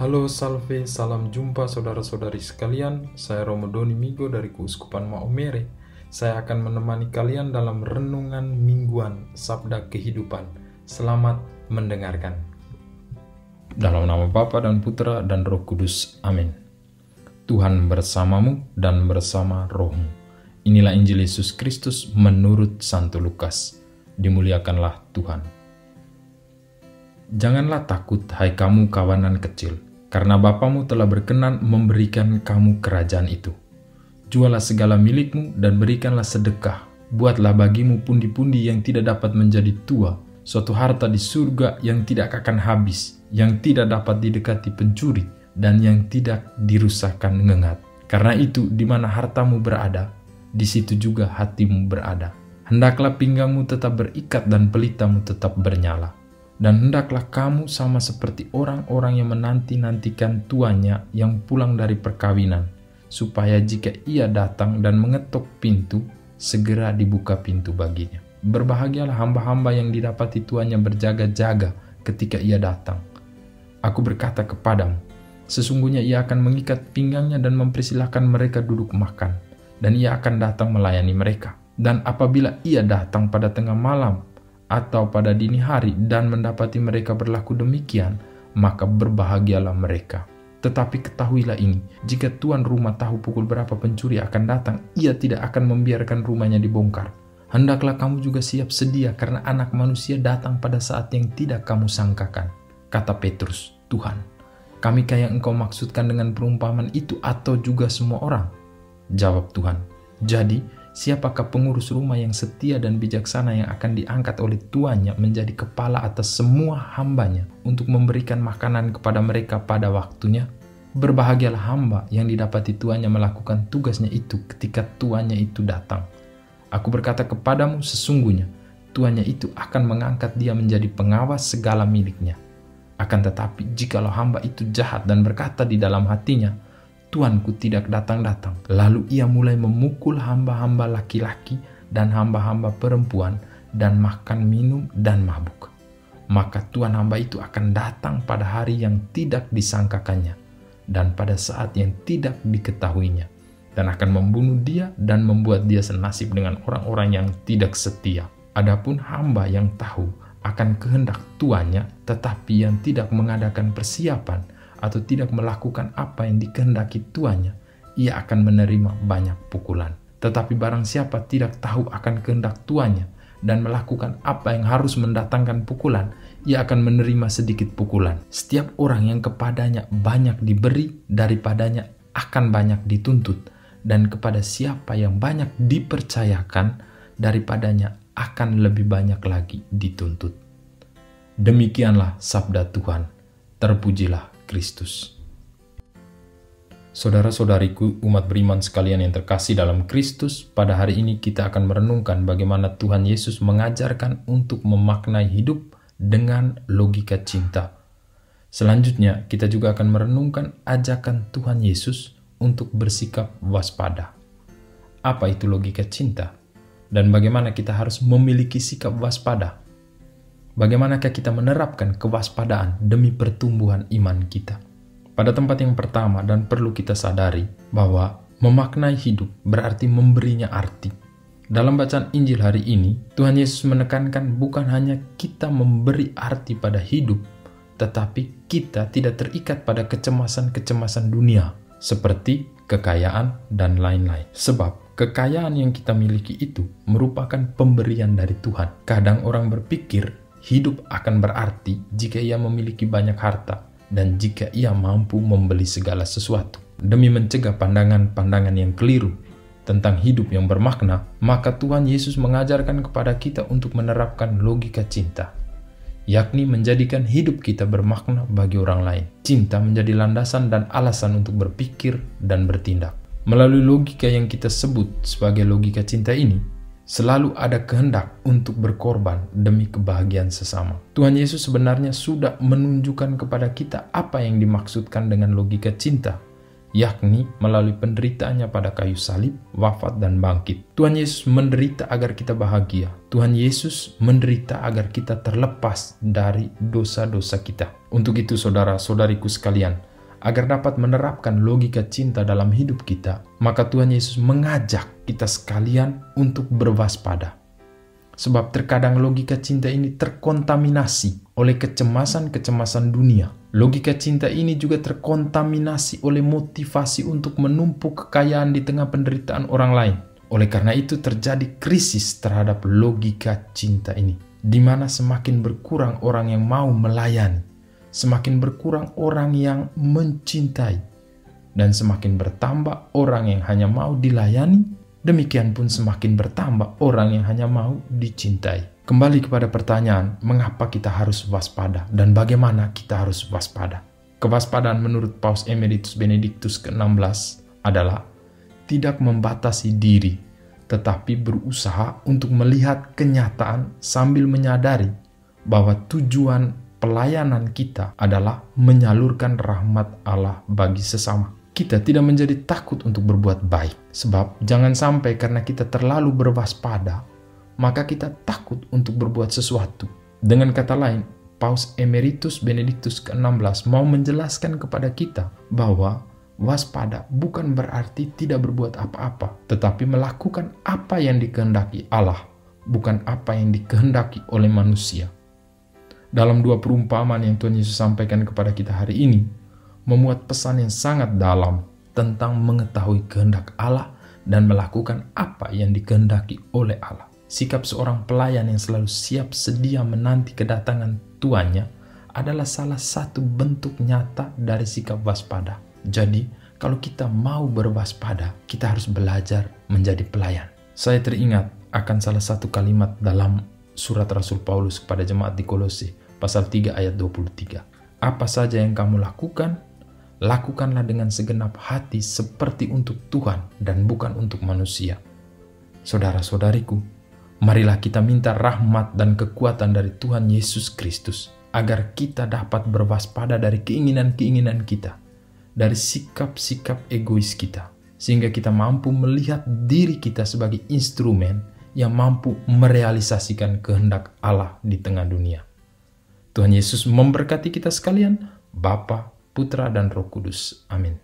Halo Salve, salam jumpa saudara-saudari sekalian. Saya Romo Doni Migo dari Keuskupan Maumere. Saya akan menemani kalian dalam renungan mingguan Sabda Kehidupan. Selamat mendengarkan. Dalam nama Bapa dan Putra dan Roh Kudus. Amin. Tuhan bersamamu dan bersama rohmu. Inilah Injil Yesus Kristus menurut Santo Lukas. Dimuliakanlah Tuhan. Janganlah takut, hai kamu kawanan kecil, karena Bapamu telah berkenan memberikan kamu kerajaan itu. Jualah segala milikmu dan berikanlah sedekah. Buatlah bagimu pundi-pundi yang tidak dapat menjadi tua, suatu harta di surga yang tidak akan habis, yang tidak dapat didekati pencuri, dan yang tidak dirusakkan ngengat. Karena itu, di mana hartamu berada, di situ juga hatimu berada. Hendaklah pinggangmu tetap berikat dan pelitamu tetap bernyala. Dan hendaklah kamu sama seperti orang-orang yang menanti-nantikan tuannya yang pulang dari perkawinan, supaya jika ia datang dan mengetok pintu, segera dibuka pintu baginya. Berbahagialah hamba-hamba yang didapati tuannya berjaga-jaga ketika ia datang. Aku berkata kepadamu, sesungguhnya ia akan mengikat pinggangnya dan mempersilahkan mereka duduk makan, dan ia akan datang melayani mereka. Dan apabila ia datang pada tengah malam, atau pada dini hari dan mendapati mereka berlaku demikian, maka berbahagialah mereka. Tetapi ketahuilah ini, jika tuan rumah tahu pukul berapa pencuri akan datang, ia tidak akan membiarkan rumahnya dibongkar. Hendaklah kamu juga siap sedia, karena Anak Manusia datang pada saat yang tidak kamu sangkakan. Kata Petrus, Tuhan, kamikah yang engkau maksudkan dengan perumpamaan itu atau juga semua orang? Jawab Tuhan, jadi siapakah pengurus rumah yang setia dan bijaksana yang akan diangkat oleh tuannya menjadi kepala atas semua hambanya untuk memberikan makanan kepada mereka pada waktunya? Berbahagialah hamba yang didapati tuannya melakukan tugasnya itu ketika tuannya itu datang. Aku berkata kepadamu, sesungguhnya tuannya itu akan mengangkat dia menjadi pengawas segala miliknya. Akan tetapi jikalau hamba itu jahat dan berkata di dalam hatinya, Tuanku tidak datang-datang. Lalu ia mulai memukul hamba-hamba laki-laki dan hamba-hamba perempuan dan makan minum dan mabuk. Maka tuan hamba itu akan datang pada hari yang tidak disangkakannya dan pada saat yang tidak diketahuinya, dan akan membunuh dia dan membuat dia senasib dengan orang-orang yang tidak setia. Adapun hamba yang tahu akan kehendak tuannya tetapi yang tidak mengadakan persiapan atau tidak melakukan apa yang dikehendaki tuannya, ia akan menerima banyak pukulan. Tetapi barang siapa tidak tahu akan kehendak tuannya dan melakukan apa yang harus mendatangkan pukulan, ia akan menerima sedikit pukulan. Setiap orang yang kepadanya banyak diberi, daripadanya akan banyak dituntut, dan kepada siapa yang banyak dipercayakan, daripadanya akan lebih banyak lagi dituntut. Demikianlah sabda Tuhan. Terpujilah Kristus. Saudara-saudariku, umat beriman sekalian yang terkasih dalam Kristus, pada hari ini kita akan merenungkan bagaimana Tuhan Yesus mengajarkan untuk memaknai hidup dengan logika cinta. Selanjutnya, kita juga akan merenungkan ajakan Tuhan Yesus untuk bersikap waspada. Apa itu logika cinta? Dan bagaimana kita harus memiliki sikap waspada? Bagaimanakah kita menerapkan kewaspadaan demi pertumbuhan iman kita? Pada tempat yang pertama dan perlu kita sadari bahwa memaknai hidup berarti memberinya arti. Dalam bacaan Injil hari ini, Tuhan Yesus menekankan bukan hanya kita memberi arti pada hidup, tetapi kita tidak terikat pada kecemasan-kecemasan dunia, seperti kekayaan dan lain-lain. Sebab kekayaan yang kita miliki itu merupakan pemberian dari Tuhan. Kadang orang berpikir hidup akan berarti jika ia memiliki banyak harta dan jika ia mampu membeli segala sesuatu. Demi mencegah pandangan-pandangan yang keliru tentang hidup yang bermakna, maka Tuhan Yesus mengajarkan kepada kita untuk menerapkan logika cinta, yakni menjadikan hidup kita bermakna bagi orang lain. Cinta menjadi landasan dan alasan untuk berpikir dan bertindak. Melalui logika yang kita sebut sebagai logika cinta ini, selalu ada kehendak untuk berkorban demi kebahagiaan sesama. Tuhan Yesus sebenarnya sudah menunjukkan kepada kita apa yang dimaksudkan dengan logika cinta, yakni melalui penderitaannya pada kayu salib, wafat, dan bangkit. Tuhan Yesus menderita agar kita bahagia. Tuhan Yesus menderita agar kita terlepas dari dosa-dosa kita. Untuk itu, saudara-saudariku sekalian, agar dapat menerapkan logika cinta dalam hidup kita, maka Tuhan Yesus mengajak kita sekalian untuk berwaspada. Sebab terkadang logika cinta ini terkontaminasi oleh kecemasan-kecemasan dunia. Logika cinta ini juga terkontaminasi oleh motivasi untuk menumpuk kekayaan di tengah penderitaan orang lain. Oleh karena itu terjadi krisis terhadap logika cinta ini, di mana semakin berkurang orang yang mau melayani, semakin berkurang orang yang mencintai, dan semakin bertambah orang yang hanya mau dilayani, demikian pun semakin bertambah orang yang hanya mau dicintai. Kembali kepada pertanyaan, mengapa kita harus waspada dan bagaimana kita harus waspada? Kewaspadaan menurut Paus Emeritus Benediktus ke-16 adalah tidak membatasi diri, tetapi berusaha untuk melihat kenyataan sambil menyadari bahwa tujuan pelayanan kita adalah menyalurkan rahmat Allah bagi sesama. Kita tidak menjadi takut untuk berbuat baik, sebab jangan sampai karena kita terlalu berwaspada, maka kita takut untuk berbuat sesuatu. Dengan kata lain, Paus Emeritus Benediktus ke-16 mau menjelaskan kepada kita bahwa waspada bukan berarti tidak berbuat apa-apa, tetapi melakukan apa yang dikehendaki Allah, bukan apa yang dikehendaki oleh manusia. Dalam dua perumpamaan yang Tuhan Yesus sampaikan kepada kita hari ini, memuat pesan yang sangat dalam tentang mengetahui kehendak Allah dan melakukan apa yang dikehendaki oleh Allah. Sikap seorang pelayan yang selalu siap sedia menanti kedatangan tuannya adalah salah satu bentuk nyata dari sikap waspada. Jadi, kalau kita mau berwaspada, kita harus belajar menjadi pelayan. Saya teringat akan salah satu kalimat dalam surat Rasul Paulus kepada jemaat di Kolose, pasal 3 ayat 23. Apa saja yang kamu lakukan, lakukanlah dengan segenap hati seperti untuk Tuhan dan bukan untuk manusia. Saudara-saudariku, marilah kita minta rahmat dan kekuatan dari Tuhan Yesus Kristus, agar kita dapat berwaspada dari keinginan-keinginan kita, dari sikap-sikap egois kita, sehingga kita mampu melihat diri kita sebagai instrumen yang mampu merealisasikan kehendak Allah di tengah dunia. Tuhan Yesus memberkati kita sekalian, Bapa, Putra, dan Roh Kudus. Amin.